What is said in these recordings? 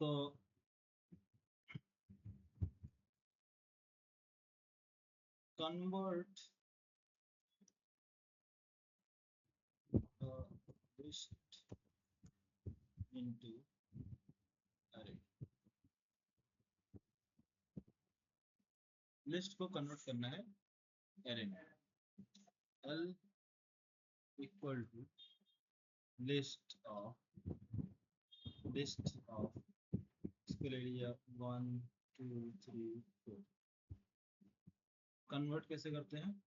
तो convert list into array। List को convert करना है एरे में। l equal to list of इसको ले लिया 1 2 3 4। कन्वर्ट कैसे करते हैं?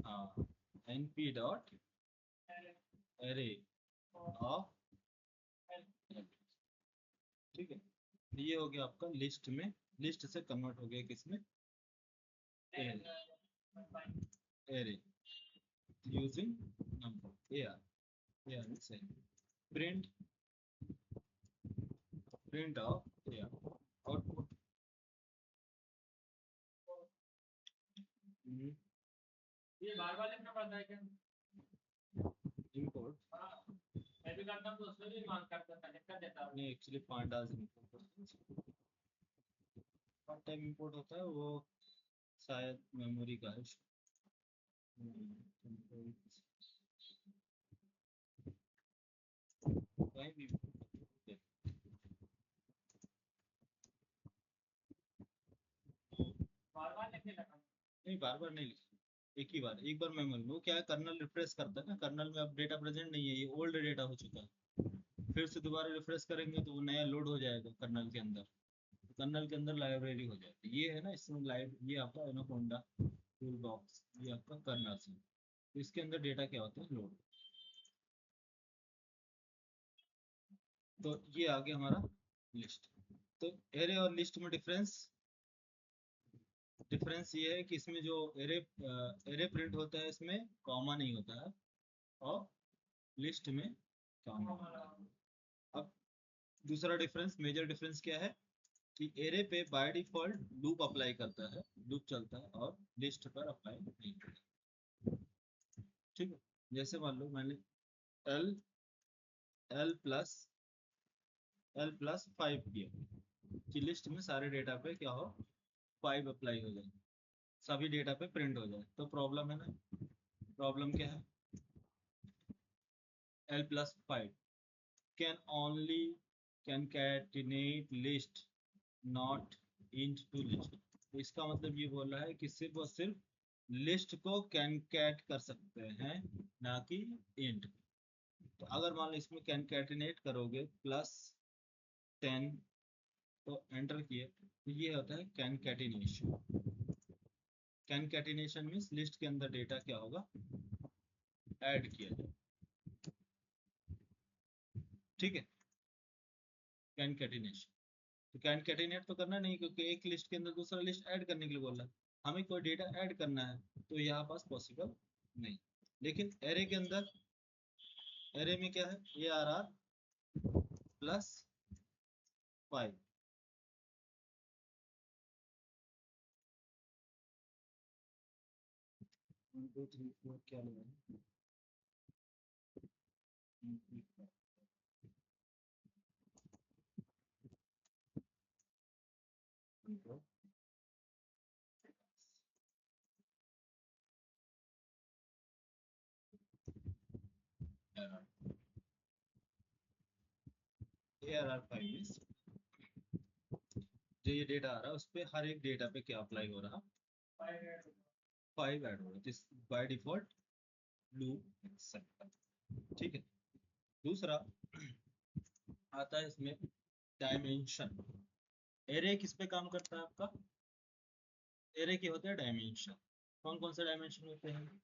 हाँ, np डॉट एरे ऑफ, ठीक है। तो ये हो गया आपका लिस्ट में, लिस्ट से कन्वर्ट हो गया किसमें? एरे यूजिंग नंबर AR में से प्रिंट ऑफ AR आउटपुट। ये बार लिखना पड़ता है क्या? इंपोर्ट मैं भी करता हूँ तो उसमें भी मांग करता कनेक्ट कर देता हूँ। नहीं, actually pandas part time import होता है, वो शायद मेमोरी का है। कहीं भी बार लिखने लगा। नहीं, बार बार नहीं लिखना, एक बार मेमोरी में। वो क्या है, कर्नल रिफ्रेश करता है ना, कर्नल में अब डेटा प्रेजेंट नहीं है, ये ओल्ड डेटा हो चुका है। फिर से दोबारा रिफ्रेश करेंगे तो वो नया लोड हो जाएगा कर्नल के अंदर, कर्नल के अंदर लाइब्रेरी हो जाएगी। ये है ना, इसमें लाइव ये आपका एनाकोंडा टूल बॉक्स, ये आपका कर्नल से, तो इसके अंदर डेटा क्या होता है, लोड। तो ये आ गया हमारा लिस्ट। तो एरे और लिस्ट में डिफरेंस ये है कि इसमें जो एरे प्रिंट होता है इसमें कॉमा नहीं होता है, और लिस्ट में कॉमा होता है। अब दूसरा डिफरेंस, मेजर डिफरेंस क्या है कि एरे पे बाय डिफॉल्ट लूप अप्लाई करता है, लूप चलता है, और लिस्ट पर अप्लाई नहीं करता। ठीक है, जैसे मान लो मैंने एल एल प्लस 5 किया कि लिस्ट में सारे डेटा पे क्या हो, 5 अप्लाई हो जाए, सभी डेटा पे प्रिंट हो जाए, तो प्रॉब्लम है ना। प्रॉब्लम क्या है, l plus 5 can only concatenate list not int to list। तो इसका मतलब ये बोल रहा है कि सिर्फ और सिर्फ लिस्ट को कैनकैट कर सकते हैं, ना कि इंट। तो अगर मान लो इसमें कैनकैटिनेट करोगे +10 तो एंटर किए, तो ये होता है कैनकैटिनेशन। कैनकैटिनेशन मीन्स लिस्ट के अंदर डेटा क्या होगा, ऐड किया जाए, ठीक है। कैनकैटिनेशन, तो कैनकैटिनेट तो करना नहीं, क्योंकि एक लिस्ट के अंदर दूसरा लिस्ट ऐड करने के लिए बोल रहा है, हमें कोई डेटा ऐड करना है, तो यहाँ पास पॉसिबल नहीं। लेकिन एरे के अंदर, एरे में क्या है, ARR प्लस 5। क्या लगा ARR 5 मीन्स जो ये डेटा आ रहा है उस पर हर एक डेटा पे क्या अप्लाई हो रहा, 5 ऐड हो रहा है बाय डिफॉल्ट लूप एक्सेप्ट, ठीक है। दूसरा आता है इसमें डायमेंशन। एरे किस पे काम करता है आपका, एरे के होते हैं डायमेंशन। कौन कौन से डायमेंशन होते हैं,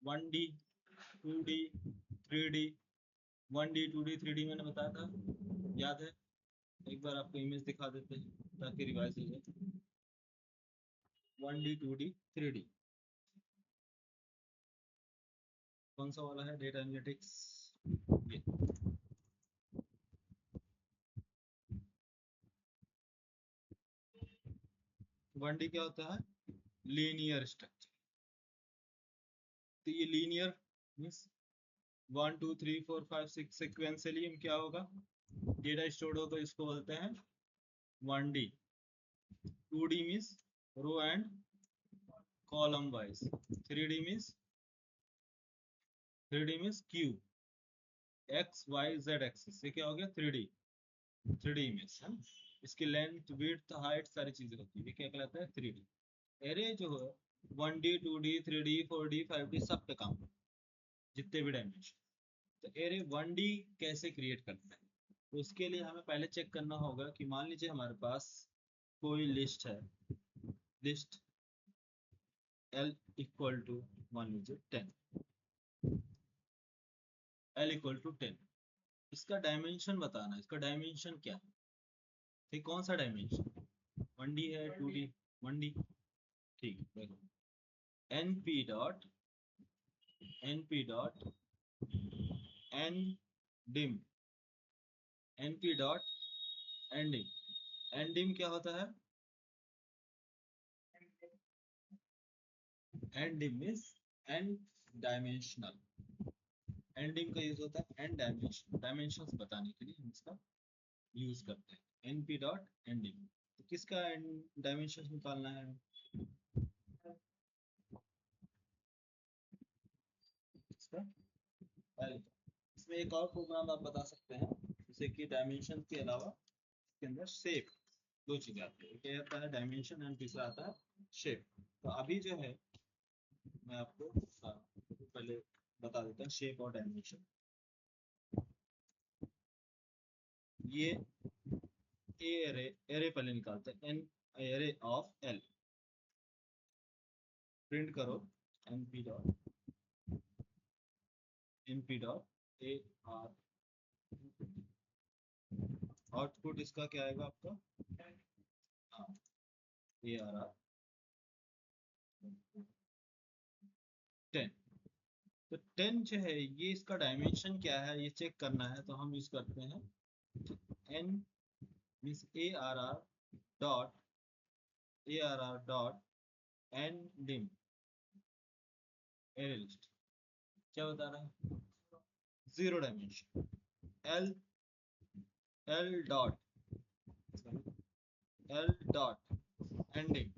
1D 2D 3D। 1D 2D 3D मैंने बताया था, याद है? एक बार आपको इमेज दिखा देते हैं ताकि रिवाइज हो जाए। 1D 2D 3D कौन सा वाला है, डेटा एनालिटिक्स, ये 1D क्या होता है, लीनियर स्ट्रक्चर। तो ये लीनियर मीन्स 1 2 3 4 5 6 सिक्वेंशियली क्या होगा, डेटा स्टोर होगा, इसको बोलते हैं 1D। 2D means row and column wise. 3D means cube, X Y Z axis, ये क्या हो गया 3D इमेज है। इसकी लेंथ विड्थ हाइट सारी चीजें होती है, ये क्या कहलाता है 3D। एरे जो है 1D 2D 3D 4D 5D सब पे काम, जितने भी डायमेंशन। तो एरे 1D कैसे क्रिएट करते हैं, तो उसके लिए हमें पहले चेक करना होगा कि मान लीजिए हमारे पास कोई लिस्ट है, लिस्ट L इक्वल टू मान लीजिए 10, L इक्वल टू 10। इसका डायमेंशन बताना है, इसका डायमेंशन क्या है, ये कौन सा डायमेंशन, 1D है 2D, 1D, ठीक है। देखो np dot ndim, np dot ndim, ndim क्या होता है, ndim means n dimensional, ndim का यूज होता है n डायमेंशंस बताने के लिए हम इसका यूज करते हैं np डॉट ndim। तो किसका डायमेंशन निकालना है, इसका पहले। इसमें एक और प्रोग्राम आप बता सकते हैं, जैसे कि डायमेंशन के अलावा इसके अंदर शेप, दो चीजें आती है, क्या आता है डायमेंशन एंड तीसरा आता है शेप। तो अभी जो है मैं आपको पहले बता देता हूँ शेप और डायमेंशन। ये एरे, एरे पहले निकालते हैं, an array of L, print करो np dot A R, output इसका क्या आएगा आपका, हाँ ए आर आर 10। तो 10 जो है ये इसका डायमेंशन क्या है ये चेक करना है, तो हम यूज करते हैं n means A R R dot N dim array list, क्या बता रहा है, 0 dimension, L L dot ending,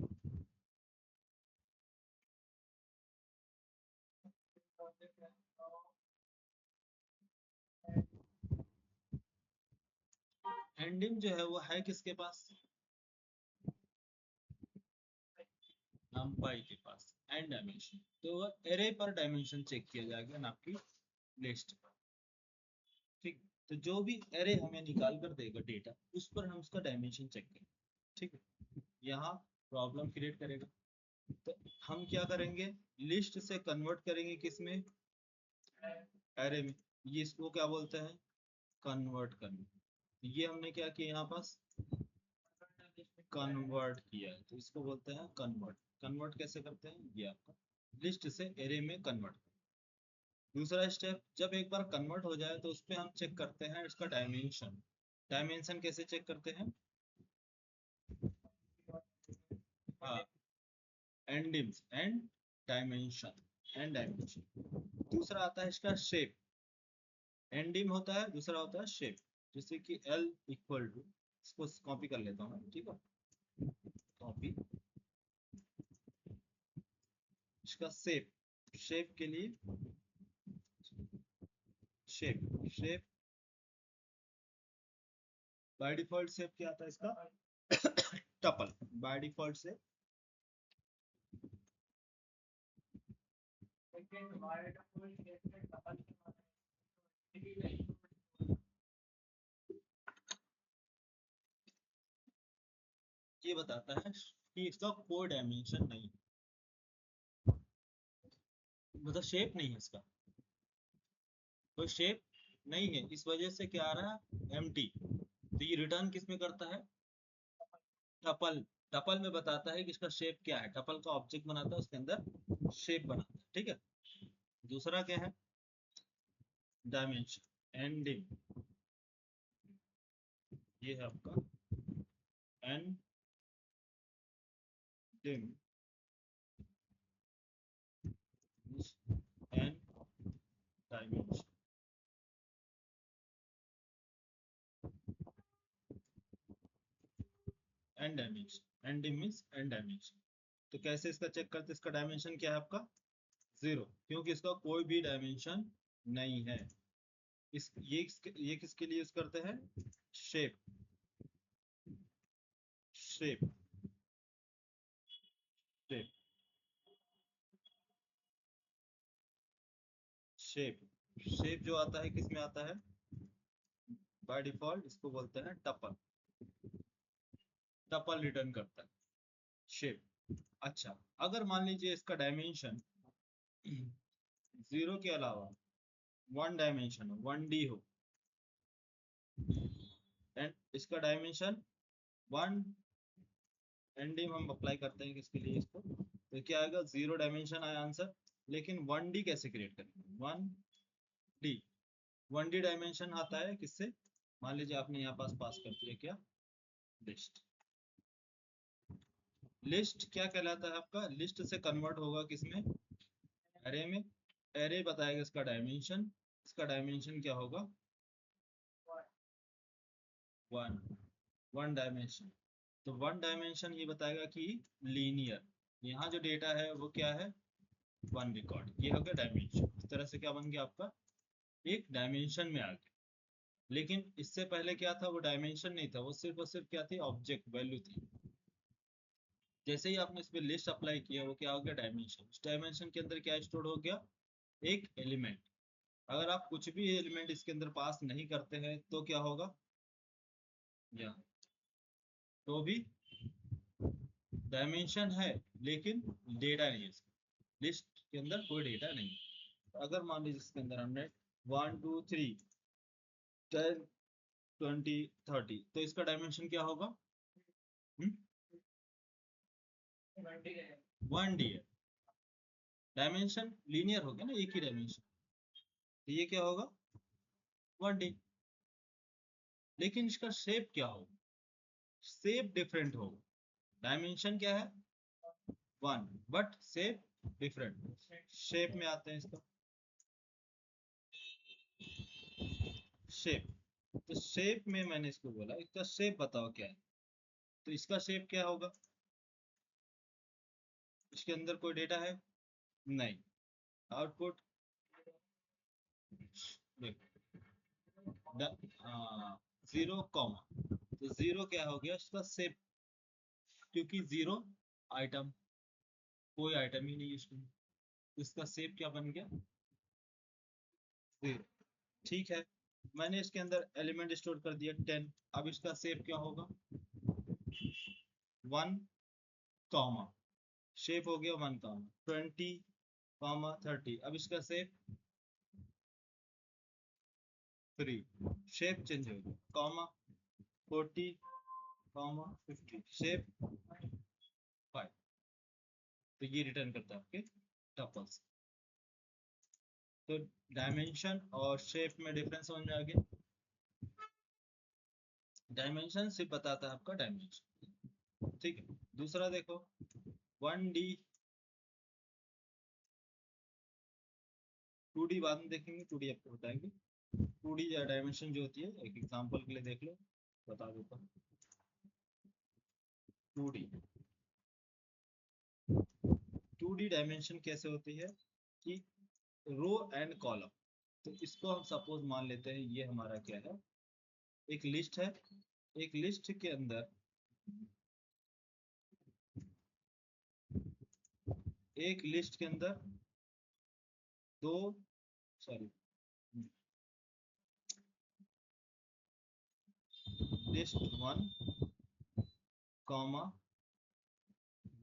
ending जो है वो है किसके पास, numpy के पास एंड डायमेंशन। तो एरे पर डायमेंशन चेक किया जाएगा ना आपकी लिस्ट पर, ठीक। तो जो भी एरे हमें निकाल कर देगा डेटा, उस पर हम उसका डायमेंशन चेक करेंगे, ठीक है। यहाँ प्रॉब्लम क्रिएट करेगा, तो हम क्या करेंगे, लिस्ट से कन्वर्ट करेंगे किसमें, एरे में। ये इसको क्या बोलते हैं, कन्वर्ट करना। तो ये हमने क्या किया यहाँ पास, कन्वर्ट किया है, तो इसको बोलते हैं कन्वर्ट। कन्वर्ट कैसे करते हैं, ये आपका लिस्ट से एरे में कन्वर्ट। दूसरा स्टेप, जब एक बार कन्वर्ट हो जाए तो उस पर हम चेक करते हैं इसका डायमेंशन। डायमेंशन कैसे चेक करते हैं, हाँ एंडिम्स एंड डायमेंशन। दूसरा आता है इसका शेप, एंडिम होता है, दूसरा होता है शेप। जैसे कि L इक्वल टू, इसको कॉपी कर लेता हूँ, ठीक है, कॉपी, इसका शेप, शेप के लिए shape, shape by default shape क्या आता है इसका टपल, बाय डिफॉल्ट से ये बताता है कि इसका कोई डायमेंशन नहीं, मतलब शेप नहीं है इसका, कोई शेप नहीं है, इस वजह से क्या आ रहा है एम्प्टी। तो ये रिटर्न किस में करता है, टपल, टपल में बताता है कि इसका शेप क्या है, टपल का ऑब्जेक्ट बनाता है उसके अंदर शेप बनाता है, ठीक है। दूसरा क्या है, डायमेंशन एंडिंग, ये है आपका and dim dimension, N dimension, N D means N dimension. तो कैसे इसका चेक करते, इसका डायमेंशन क्या है आपका 0, क्योंकि इसका कोई भी डायमेंशन नहीं है। ये किसके लिए यूज करते हैं, shape, shape, shape, shape, shape जो आता है किस में आता है, बाय डिफॉल्ट इसको बोलते हैं टपल, टपल रिटर्न करता है शेप। अच्छा, अगर मान लीजिए इसका डायमेंशन 0 के अलावा वन डायमेंशन हो, 1D हो, एंड इसका डायमेंशन 1 एनडी हम अप्लाई करते हैं किसके लिए इसको, तो क्या आएगा 0 डायमेंशन आया आंसर। लेकिन 1D कैसे क्रिएट करेंगे, 1D, 1D डायमेंशन आता है किससे, मान लीजिए आपने यहाँ पास कर दिया क्या, लिस्ट, लिस्ट क्या कहलाता है आपका, लिस्ट से कन्वर्ट होगा किसमें, एरे में, एरे बताएगा इसका डायमेंशन, इसका डायमेंशन क्या होगा 1, 1 डायमेंशन। तो 1 डायमेंशन ये बताएगा कि लीनियर, यहाँ जो डेटा है वो क्या है 1 रिकॉर्ड, ये हो गया डायमेंशन। इस तरह से क्या बन गया आपका, एक डायमेंशन में आ गया। लेकिन इससे पहले क्या था, वो डायमेंशन नहीं था, वो सिर्फ और सिर्फ क्या थी, ऑब्जेक्ट वैल्यू थी। जैसे ही आपने इस पे लिस्ट अप्लाई किया, वो क्या हो गया डायमेंशन। उस डायमेंशन के अंदर क्या स्टोर हो गया, एक एलिमेंट। अगर आप कुछ भी एलिमेंट इसके अंदर पास नहीं करते हैं तो क्या होगा, या तो भी डायमेंशन है लेकिन डेटा नहीं है इसका, लिस्ट के अंदर कोई डेटा नहीं। अगर मान लीजिए इसके अंदर हमने 1 2 3 10 20 30, तो इसका डायमेंशन क्या होगा, 1D है, डायमेंशन लीनियर हो गया ना, एक ही डायमेंशन, तो ये क्या होगा 1D। लेकिन इसका शेप क्या होगा, शेप डिफरेंट होगा, डायमेंशन क्या है 1 बट शेप डिफरेंट। शेप में आते हैं इसका शेप, तो शेप में मैंने इसको बोला इसका शेप बताओ क्या है, तो इसका शेप क्या होगा, इसके अंदर कोई डेटा है नहीं, आउटपुट देखो 0 कॉमा, तो 0 क्या हो गया इसका शेप, क्योंकि 0 आइटम, कोई आइटम ही नहीं है इसमें, तो इसका शेप क्या बन गया 0। ठीक है, मैंने इसके अंदर एलिमेंट स्टोर कर दिया 10, अब इसका शेप क्या होगा 1 कॉमा, शेप हो गया 1 कॉमा 20 कॉमा 30, अब इसका शेप 3, शेप चेंज हो गया कॉमा 40 कॉमा 50, शेप 5, तो ये रिटर्न करता है आपके टपल्स। तो डायमेंशन और शेप में डिफरेंस समझ में आ गया, डायमेंशन सिर्फ बताता है आपका डायमेंशन। ठीक है, दूसरा देखो 1D, 2D बाद में देखेंगे, 2D आपको बताएंगे। 2D डायमेंशन जो होती है, एक एग्जांपल के लिए देख लो, बता देता हूँ। 2D 2D डायमेंशन कैसे होती है कि रो एंड कॉलम, तो इसको हम सपोज मान लेते हैं ये हमारा क्या है, एक लिस्ट है, एक लिस्ट के अंदर एक लिस्ट के अंदर दो, sorry, list 1 comma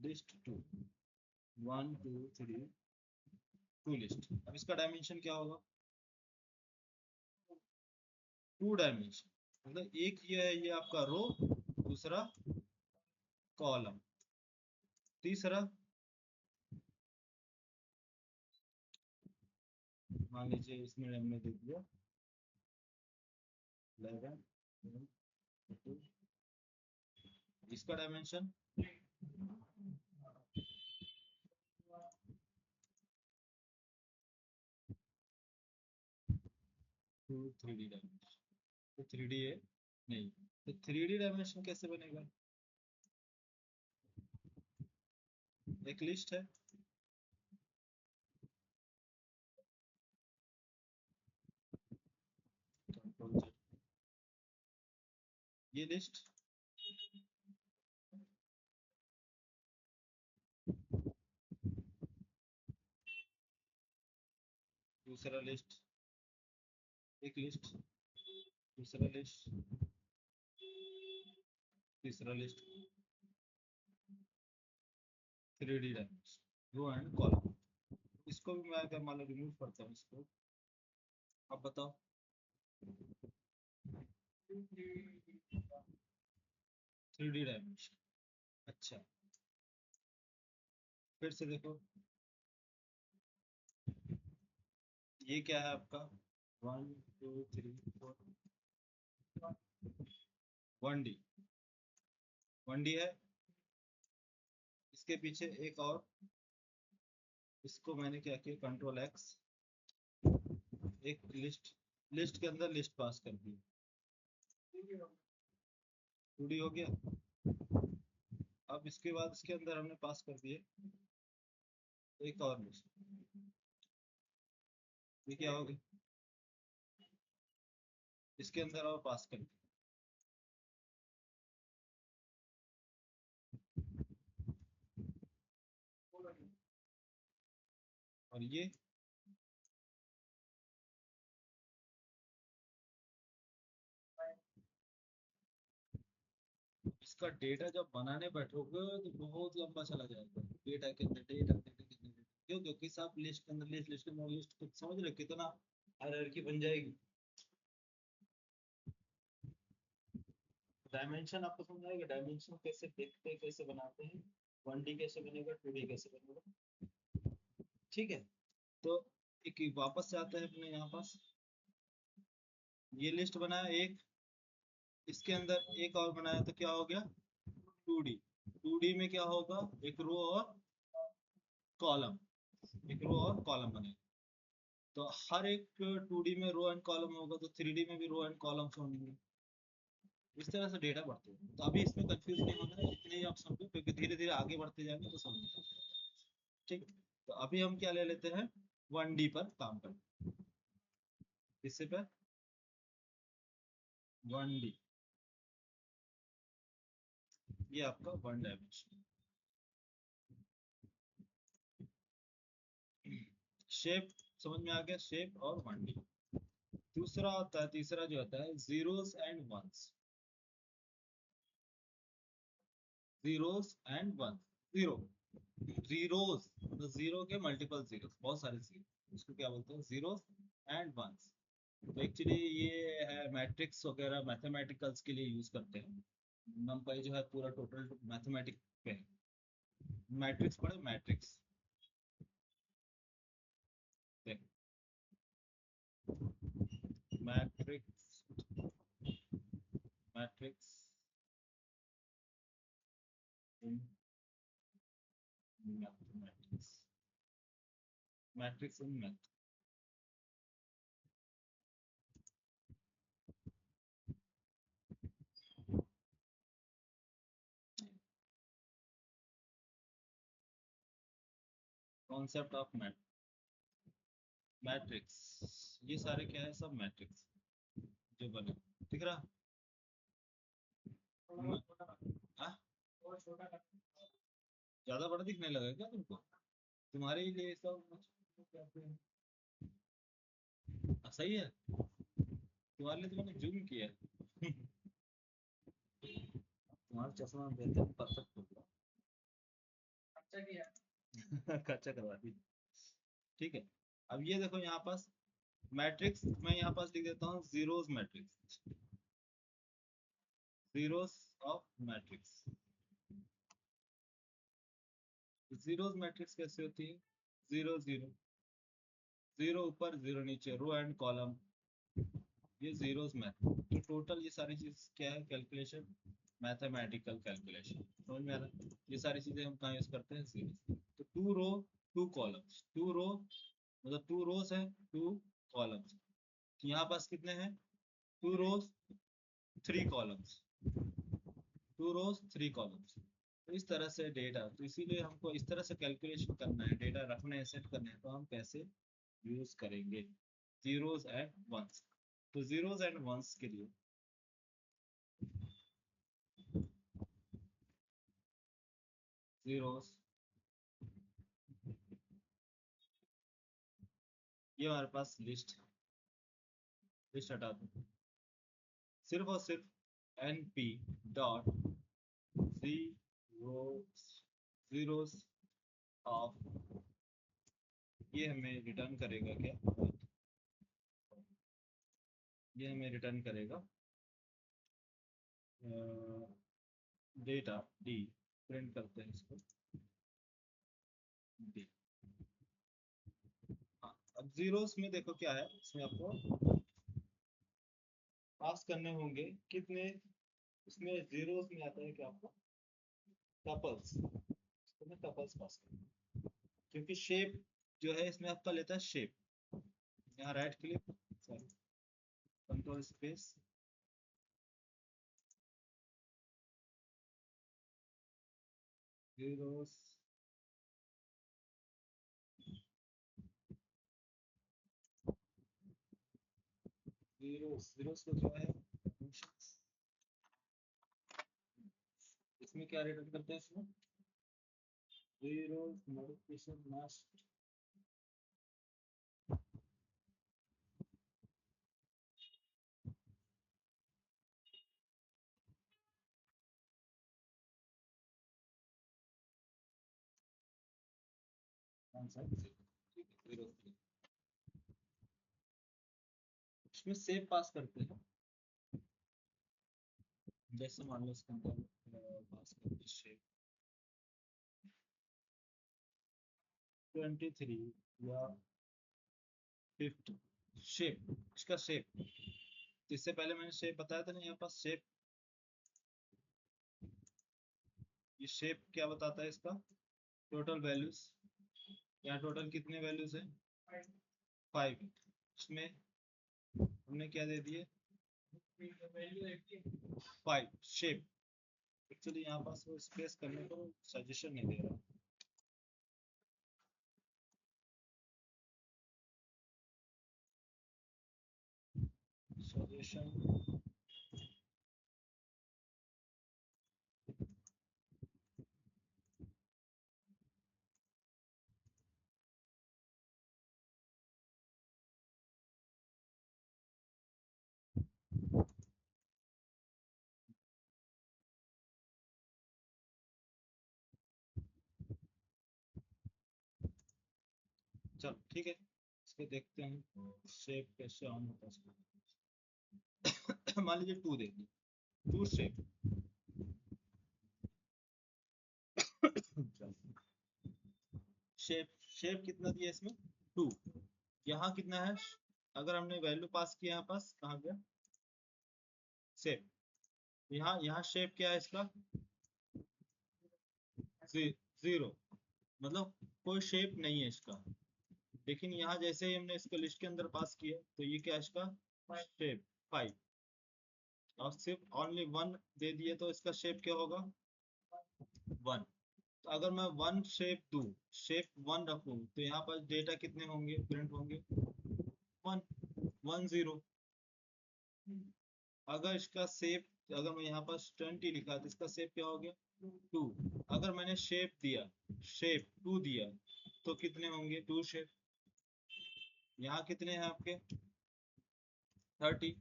list 2, 1 2 3 2 list. अब इसका डायमेंशन क्या होगा 2 डायमेंशन, मतलब एक ये है, ये आपका रो, दूसरा कॉलम, तीसरा मान लीजिए इसमें हमने दे दिया 11 2, इसका dimension two three D dimension, तो थ्री डी है नहीं, तो थ्री डी डायमेंशन कैसे बनेगा? एक लिस्ट है, कंट्रोल Z, ये लिस्ट दूसरा लिस्ट, एक लिस्ट दूसरा लिस्ट तीसरा list, three D dimension row and column. इसको भी मैं अगर मान लो रिमूव करता हूँ इसको, अब बताओ थ्री डी डायमेंशन। अच्छा फिर से देखो, ये क्या है आपका, 1 2 3 4, 1D, 1D है। इसके पीछे एक और, इसको मैंने क्या किया, कंट्रोल X, एक लिस्ट, लिस्ट के अंदर लिस्ट पास कर दी, 2D हो गया। अब इसके बाद इसके अंदर हमने पास कर दिए एक और लिस्ट, ये क्या हो गया, इसके अंदर और पास कर दिया, और ये इसका डेटा जब बनाने बैठोगे तो बहुत लंबा चला जाएगा, डेटा के अंदर डेटा, डेटा के अंदर क्यों, क्योंकि सब लिस्ट के अंदर लिस्ट, लिस्ट के अंदर लिस्ट, तो समझ रहे हो कितना हायरार्की बन जाएगी। डायमेंशन आपको समझ आएगा, डायमेंशन कैसे देखते हैं, कैसे बनाते हैं, 1D कैसे बनेगा, 2D कैसे बनेगा, ठीक है। तो एक वापस से आते हैं अपने यहाँ पास, ये लिस्ट बनाया एक, इसके अंदर एक और बनाया, तो क्या हो गया 2D, 2D में क्या होगा, एक रो और कॉलम, एक रो और कॉलम बनेगा। तो हर एक 2D में रो एंड कॉलम होगा, तो 3D में भी रो एंड कॉलम्स होंगे। इस तरह से डेटा बढ़ते हैं, तो अभी इसमें कंफ्यूज नहीं होना है, इतने ही आप समझो, क्योंकि धीरे धीरे आगे बढ़ते जाएंगे तो समझ, ठीक है। तो अभी हम क्या ले लेते हैं, 1D पर काम करते हैं, इससे पर 1D, ये आपका 1 डायमेंशन। शेप समझ में आ गया, शेप और 1D। दूसरा होता है, तीसरा जो होता है zeros and ones, zeros and ones, zero, zeros मतलब जीरो के मल्टीपल जीरोस, बहुत सारे जीरो, इसको क्या बोलते हैं, जीरोस एंड वंस। तो एक्चुअली ये है मैट्रिक्स वगैरह मैथमेटिकल्स के लिए यूज करते हैं, नंपाई जो है पूरा टोटल मैथमेटिक्स पे है। मैट्रिक्स पढ़े, मैट्रिक्स देख, matrix, matrix in mathematics, matrix in math, concept of matrix, ये सारे क्या है, सब मैट्रिक्स जो बने, दिख रहा, हाँ? ज्यादा बड़ा दिखने लगा क्या तुमको, तुम्हारे लिए सब सही है, तुम्हारे लिए तो मैंने जूम किया है। तुम्हारा चश्मा बेहतर परफेक्ट होगा। अच्छा किया। खर्चा करवा दी, ठीक है। अब ये देखो यहाँ पास मैट्रिक्स, मैं यहाँ पास लिख देता हूँ zeros matrix, zeros of matrix. Zeros matrix कैसे होती है, जीरो जीरो, जीरो ऊपर जीरो नीचे, रो एंड कॉलम, ये जीरोस मैट्रिक्स। तो टोटल ये सारी चीज क्या है, कैलकुलेशन, मैथमेटिकल कैलकुलेशन, समझ में आ रहा है। ये सारी चीजें हम कहाँ यूज करते हैं, सीरीज। तो two row two columns, two row मतलब टू रोज है, टू कॉलम्स, यहाँ पास कितने हैं, 2 रोज 3 कॉलम्स, 2 रोज 3 कॉलम्स। तो इस तरह से डेटा, तो इसीलिए हमको इस तरह से कैलकुलेशन करना है, डेटा रखने हैं, सेट करने हैं, तो हम कैसे यूज करेंगे जीरोस एंड वंस। तो जीरोस एंड वंस के लिए जीरोस, ये हमारे पास लिस्ट हटा दो, सिर्फ और सिर्फ N P dot zeros of, ये हमें रिटर्न करेगा क्या, ये हमें रिटर्न करेगा डेटा डी, प्रिंट करते हैं इसको डी। हाँ, अब जीरोस में देखो क्या है, इसमें आपको पास करने होंगे कितने, इसमें जीरोस में आता है क्या आपका टपल्स, इसको मैं टपल्स पास करूंगा, क्योंकि शेप जो है इसमें आपका लेता है शेप। यहाँ right click, sorry, control space, zeros, zeros, zeros को जो है functions, इसमें क्या रिटर्न करते हैं, इसमें जीरोस मल्टीप्लिकेशन मास्ट, आंसर ठीक है, जीरोस। इसमें सेव पास करते हैं, जैसे मान लो इसके अंदर पास करते शेप 23 या 50, शेप, इसका शेप, इससे पहले मैंने शेप बताया था ना, यहाँ पास शेप, ये शेप क्या बताता है इसका, टोटल वैल्यूज, यहाँ टोटल कितने वैल्यूज है 5, इसमें हमने क्या दे दिए 5 शेप। एक्चुअली यहाँ पास वो स्पेस करने को सजेशन नहीं दे रहा, सजेशन, चलो ठीक है, इसको देखते हैं शेप कैसे ऑन होता है इसको। मान लीजिए 2 दे दी, 2 शेप, शेप, शेप कितना दिया इसमें 2, यहाँ कितना है, अगर हमने वैल्यू पास किया यहाँ पास कहाँ गया शेप, यहाँ यहाँ शेप क्या है इसका 0, मतलब कोई शेप नहीं है इसका, लेकिन यहाँ जैसे ही हमने इसको लिस्ट के अंदर पास किया तो ये क्या है इसका शेप 5, और सिर्फ ओनली 1 दे दिए तो इसका शेप क्या होगा 1। तो अगर मैं 1 शेप दूं, शेप 1 रखूं, तो यहाँ पर डेटा कितने होंगे प्रिंट होंगे 1, 1 0। अगर इसका शेप, अगर मैं यहाँ पर 20 लिखा तो इसका शेप क्या हो गया 2। अगर मैंने शेप दिया, शेप 2 दिया, तो कितने होंगे 2 शेप, यहाँ कितने हैं आपके 30,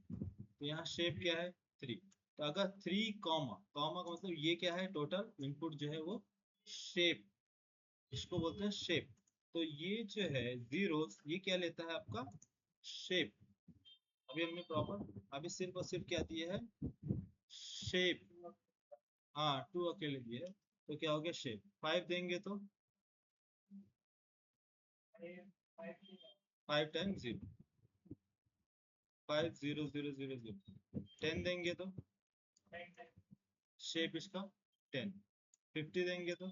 तो यहाँ शेप क्या है 3। तो अगर 3 कॉमा, कॉमा का मतलब ये क्या है टोटल इनपुट जो है वो शेप, इसको बोलते हैं शेप। तो ये जो है जीरोस, ये क्या लेता है आपका शेप। अभी हमने प्रॉपर, अभी सिर्फ और सिर्फ क्या दिए है शेप, हाँ 2 अकेले दिए है, तो क्या हो गया शेप। 5 देंगे तो 5 टाइम्स 0, 5 0 0 0 0। 10 देंगे तो शेप इसका 10, 50 देंगे तो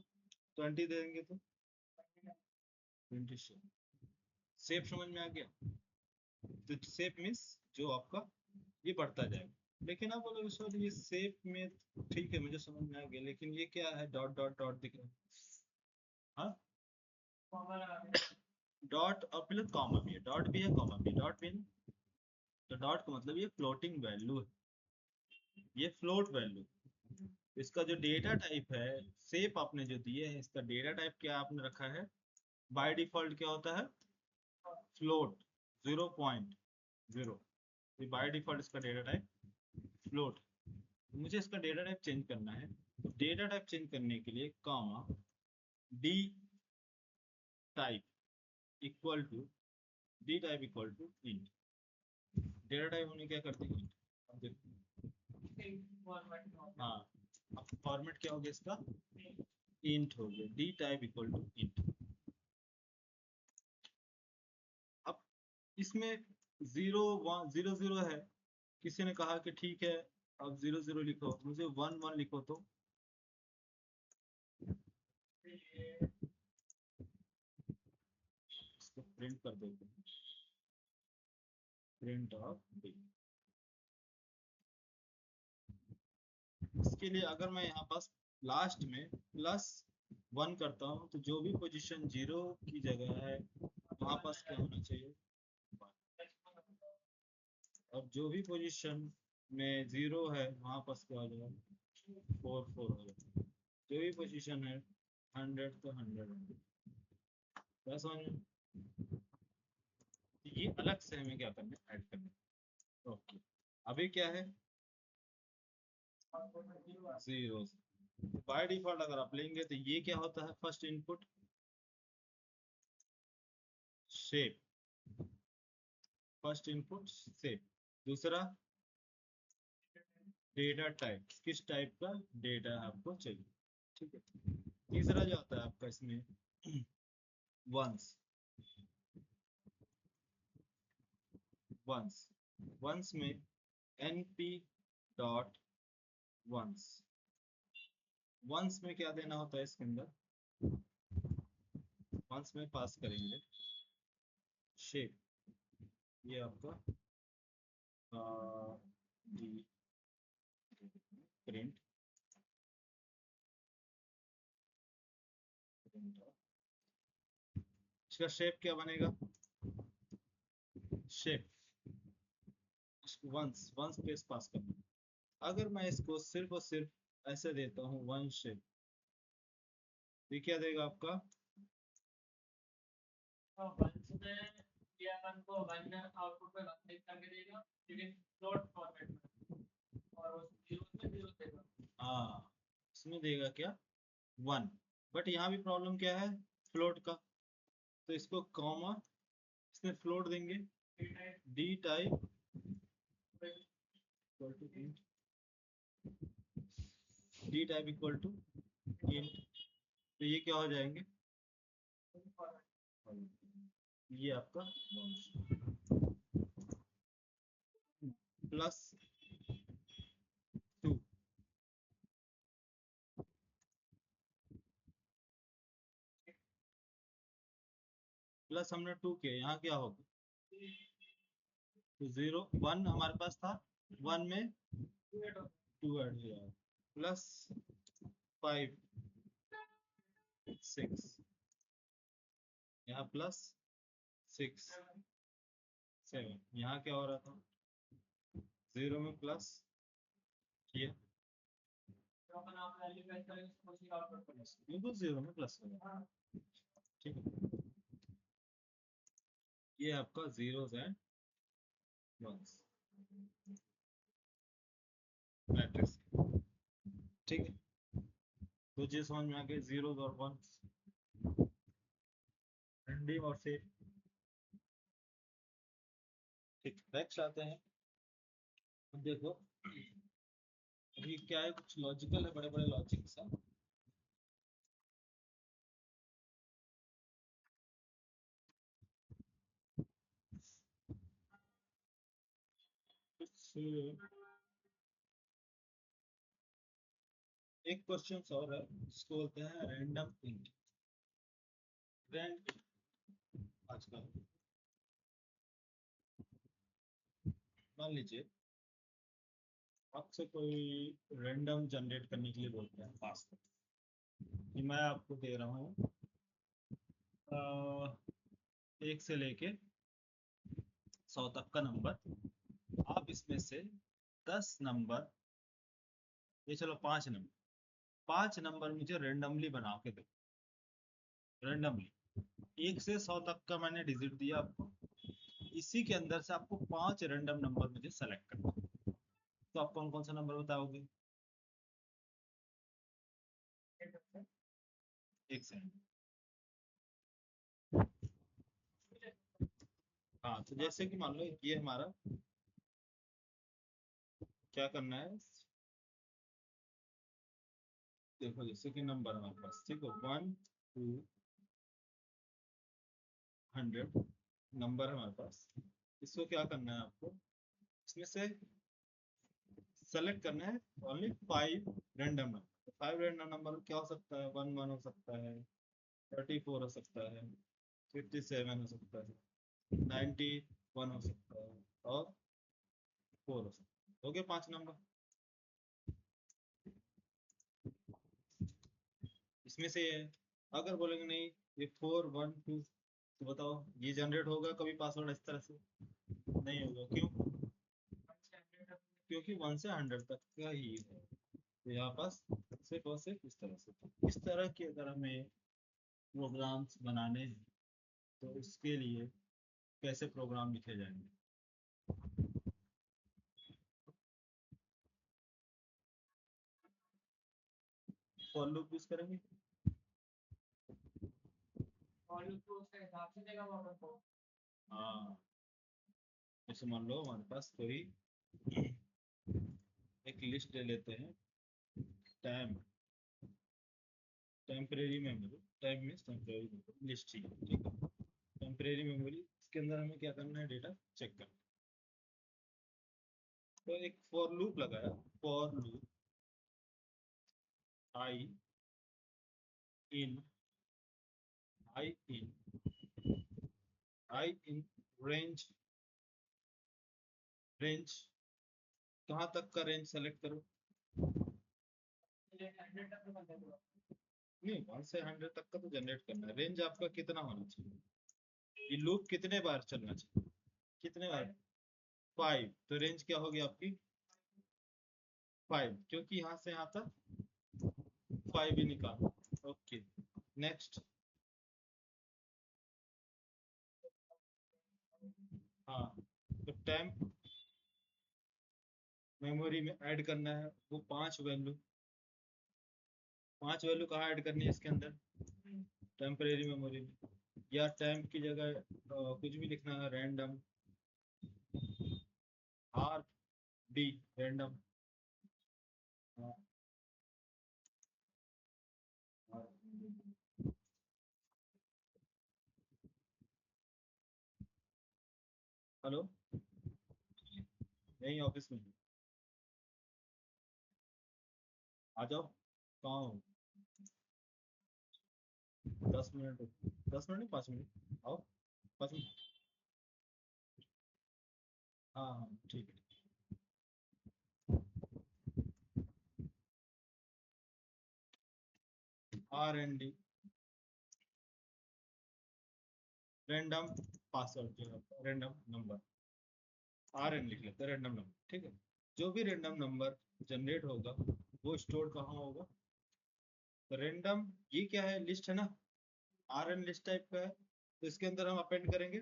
20 देंगे तो 20 शेप। शेप समझ में आ गया। तो सेप मीन्स जो आपका ये बढ़ता जाएगा। लेकिन आप बोलोगे सर ये सेप में ठीक है मुझे समझ में आ गया, लेकिन ये क्या है डॉट डॉट डॉट दिख रहा है। हाँ डॉट और प्लस कॉमा भी है, डॉट भी है कॉमा भी, डॉट भी है ना। तो डॉट का मतलब ये फ्लोटिंग वैल्यू है, ये फ्लोट वैल्यू। इसका जो डेटा टाइप है, सेप आपने जो दिए है इसका डेटा टाइप क्या आपने रखा है, बाय डिफॉल्ट क्या होता है फ्लोट 0.0। ये बाय डिफॉल्ट इसका डेटा टाइप फ्लोट। मुझे इसका डेटा टाइप चेंज करना है, तो डेटा टाइप चेंज करने के लिए comma D type equal to D type equal to int. Data type हमने क्या कर दी, अब देखो हाँ अब फॉर्मेट क्या हो गया इसका, इंट हो गया, D type equal to int. अब इसमें 0 1 0 0 है, किसी ने कहा कि ठीक है अब 0 0 लिखो, मुझे 1 1 लिखो, तो इसको प्रिंट कर देते हैं, प्रिंट ऑफ डी। इसके लिए अगर मैं यहाँ पास लास्ट में +1 करता हूँ तो जो भी पोजीशन 0 की जगह है वहाँ पास क्या होना चाहिए 1। और जो भी पोजीशन में 0 है वहाँ पास क्या हो जाएगा 4 4 हो जाएगा। जो भी पोजीशन है 100 तो 100 क्या समझ में। ये अलग से हमें क्या करना है ऐड करना है। ओके अभी क्या है 0। बाय डिफॉल्ट अगर आप लेंगे तो ये क्या होता है, first input shape, first input shape, दूसरा डेटा टाइप, किस टाइप का डेटा आपको चाहिए, ठीक है। तीसरा जो आता है आपका इसमें वंस, वंस वंस में np डॉट वंस, वंस में क्या देना होता है इसके अंदर, वंस में पास करेंगे शेप, ये आपका प्रिंट इसका शेप क्या बनेगा, शेप वंस वंस पेस पास करना। अगर मैं इसको सिर्फ और सिर्फ ऐसे देता हूँ वन शेप, ये क्या देगा आपका हाँ इसमें देगा क्या 1। बट यहाँ भी प्रॉब्लम क्या है फ्लोट का, तो इसको कॉमा इसमें फ्लोट देंगे D type equal to int, D type equal to int, तो ये क्या हो जाएंगे ये आपका +2, प्लस हमने 2 किया, यहाँ क्या होगा तो 0 1 हमारे पास था, 1 में 2 ऐड हो जाएगा, +5 6, यहाँ +6 7, यहाँ क्या हो रहा था 0 में प्लस किया, बिल्कुल 0 में प्लस होगा, ठीक है। ये आपका जीरोस एंड वंस मैट्रिक्स, ठीक है। तो ये समझ में आ गया जीरोस और वंस, एंडिंग और सेट, ठीक। नेक्स्ट आते हैं, अब देखो अभी क्या है कुछ लॉजिकल है, बड़े बड़े लॉजिक सा। एक क्वेश्चन और है जिसको बोलते हैं रैंडम इंट, रैंड आजकल मान लीजिए आपसे कोई रैंडम जनरेट करने के लिए बोलते हैं पास कि मैं आपको दे रहा हूँ 1 से लेके 100 तक का नंबर। आप इसमें से 10 नंबर, ये चलो 5 नंबर मुझे रेंडमली बना के दो। रेंडमली 1 से 100 तक का मैंने डिजिट दिया आपको, इसी के अंदर से आपको 5 रेंडम नंबर मुझे सेलेक्ट करना है। तो आप कौन कौन सा नंबर बताओगे? एक सेकंड। हाँ, तो जैसे कि मान लो ये हमारा क्या करना है, देखो जैसे कि नंबर हमारे पास, ठीक है, 1 टू 100 नंबर है हमारे पास। इसको क्या करना है आपको, इसमें से सेलेक्ट करना है only 5 random number. 5 random number क्या हो सकता है? 11 हो सकता है, 34 हो सकता है, 57 हो सकता है, 91 हो सकता है, और 4 हो सकता है। हो गए 5 नंबर। इसमें से अगर बोलेंगे नहीं ये 4 1 2, तो बताओ ये जनरेट होगा कभी पासवर्ड इस तरह से? नहीं होगा। क्यों? क्योंकि 1 से 100 तक का ही है। तो यहाँ पास सिर्फ और सिर्फ इस तरह से। इस तरह के अगर हमें प्रोग्राम्स बनाने हैं तो उसके लिए कैसे प्रोग्राम लिखे जाएंगे? फॉर लूप यूज करेंगे। और उसको उसके हिसाब से देगा वो अपन को। हाँ, जैसे मान लो हमारे पास कोई एक लिस्ट ले लेते हैं, time temporary memory, time means temporary memory list ही है, ठीक है। टेम्परेरी मेमोरी, इसके अंदर हमें क्या करना है? डेटा चेक करना है। तो एक फॉर लूप लगाया, for loop I in I in I in range, range कहाँ तक का रेंज सेलेक्ट करो? ये 100 तक बंद है पूरा। नहीं, 1 से 100 तक का तो जनरेट करना है। रेंज आपका कितना होना चाहिए? ये लूप कितने बार चलना चाहिए? कितने बार? 5। तो रेंज क्या होगी आपकी? 5, क्योंकि यहाँ से यहाँ तक 5 ही निकालो। Okay, next. हाँ, तो टेम्प मेमोरी में ऐड करना है वो 5 वैल्यू। 5 वैल्यू कहाँ ऐड करनी है इसके अंदर? टेम्परेरी मेमोरी में। या टेम्प की जगह कुछ भी लिखना है, random R D, random. Hello, यही ऑफिस में हूँ। आ जाओ। कहाँ हो? 10 मिनट, 10 मिनट नहीं, 5 मिनट आओ। 5 मिनट। हाँ हाँ, ठीक है। R N D, random password जो है, रैंडम नंबर, आर एन लिख लेते हैं, रैंडम नंबर, ठीक है। जो भी रैंडम नंबर जनरेट होगा वो स्टोर कहाँ होगा? रैंडम, ये क्या है? लिस्ट है ना, आर एन लिस्ट टाइप का है। तो इसके अंदर हम अपेंड करेंगे,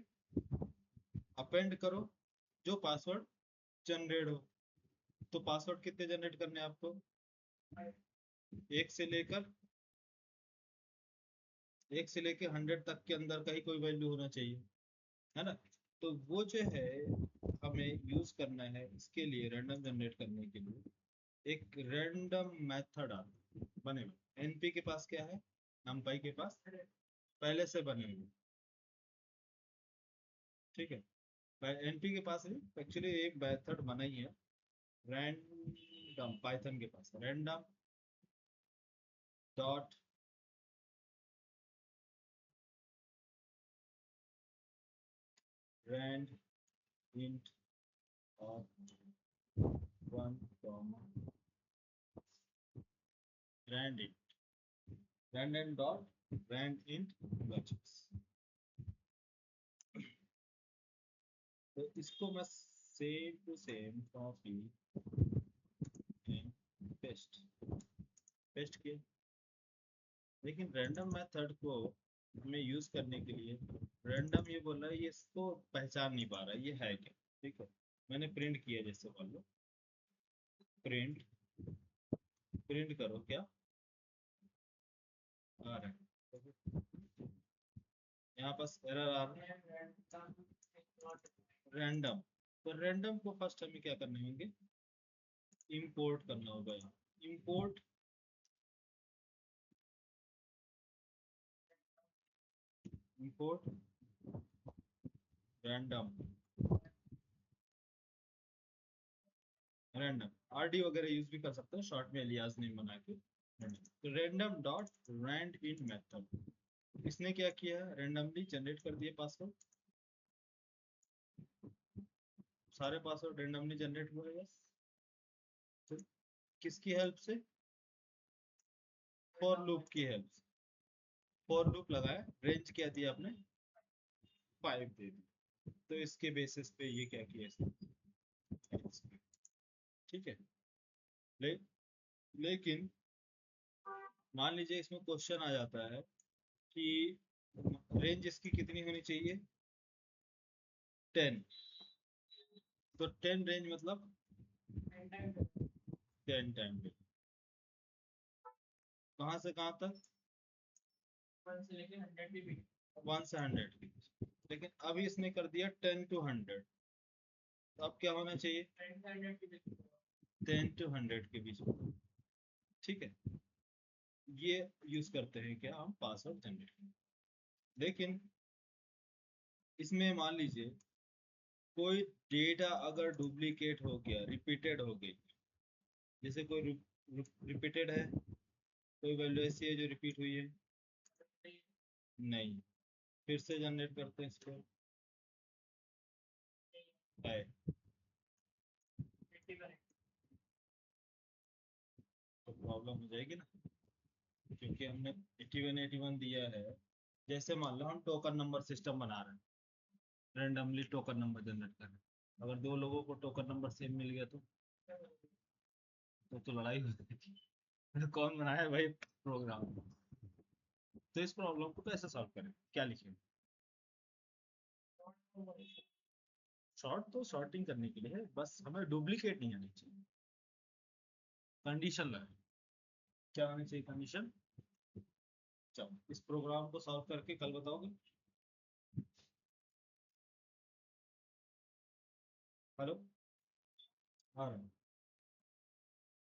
अपेंड करो जो पासवर्ड जनरेट हो। तो पासवर्ड कितने जनरेट करने हैं आपको? 1 से लेकर 100 तक के अंदर का ही कोई वैल्यू होना चाहिए, है ना। तो वो जो है हमें यूज करना है इसके लिए, रैंडम जनरेट करने के लिए एक रैंडम मेथड बनेगा। एनपी के पास क्या है? नमपाई के पास पहले से बने हुए, ठीक है। एनपी के पास एक्चुअली एक मेथड बना ही है, रैंडम, पाइथन के पास रैंडम डॉट रैंड इंट और 1 rand dot rand int budgets। तो इसको मैं same to same copy and paste किया। लेकिन रैंडम मेथड को हमें यूज करने के लिए रैंडम ये बोल रहा है, ये इसको पहचान नहीं पा रहा है ये है क्या। ठीक है, मैंने प्रिंट किया, जैसे मान लो प्रिंट प्रिंट करो क्या आ रहा है, यहाँ पास एरर आ रहा है रैंडम। तो रैंडम को फर्स्ट हमें क्या करने होंगे, इंपोर्ट करना होगा। यहाँ import import random random RD वगैरह यूज भी कर सकते हैं, शॉर्ट में एलियास नेम बना के। तो रैंडम डॉट रैंड इन मेथड, इसने क्या किया, रैंडमली जनरेट कर दिए पासवर्ड, सारे पासवर्ड रैंडमली जनरेट हुए बस। तो किसकी हेल्प से, फॉर लूप की हेल्प से। फॉर लूप लगाया, रेंज क्या दिया आपने 5 दे दी। तो इसके बेसिस पे ये क्या किया इसने, ठीक है। ले, लेकिन मान लीजिए इसमें क्वेश्चन आ जाता है कि रेंज इसकी कितनी होनी चाहिए 10। तो 10 रेंज मतलब 10 टाइम पे कहाँ से कहाँ तक, 1 से लेके 100 भी बिक 1 से 100 की। लेकिन अभी इसने कर दिया 10 to 100, तो अब क्या होना चाहिए 10 से 100 की बिक 10 to 100 के बीच में। ठीक है, ये यूज करते हैं क्या हम पासवर्ड जनरेट। लेकिन इसमें मान लीजिए कोई डेटा अगर डुप्लीकेट हो गया, रिपीटेड हो गई, जैसे कोई रिपीटेड है, कोई वैल्यू ऐसी है जो रिपीट हुई है, नहीं, फिर से जनरेट करते हैं इसको, है 80 करेक्ट। तो प्रॉब्लम हो जाएगी ना, क्योंकि हमने 81 दिया है। जैसे मान लो हम टोकन नंबर सिस्टम बना रहे हैं, रेंडमली टोकन नंबर जनरेट कर रहे हैं, अगर दो लोगों को टोकन नंबर सेम मिल गया तो लड़ाई हो जाएगी। कौन बनाया भाई प्रोग्राम। तो इस प्रॉब्लम को कैसे सॉल्व करें, क्या लिखें। शॉर्ट तो शॉर्टिंग करने के लिए है, बस हमें डुप्लीकेट नहीं आनी चाहिए। कंडीशन लगे, क्या आनी चाहिए कंडीशन। चलो इस प्रोग्राम को सॉल्व करके कल बताओगे। हेलो, हाँ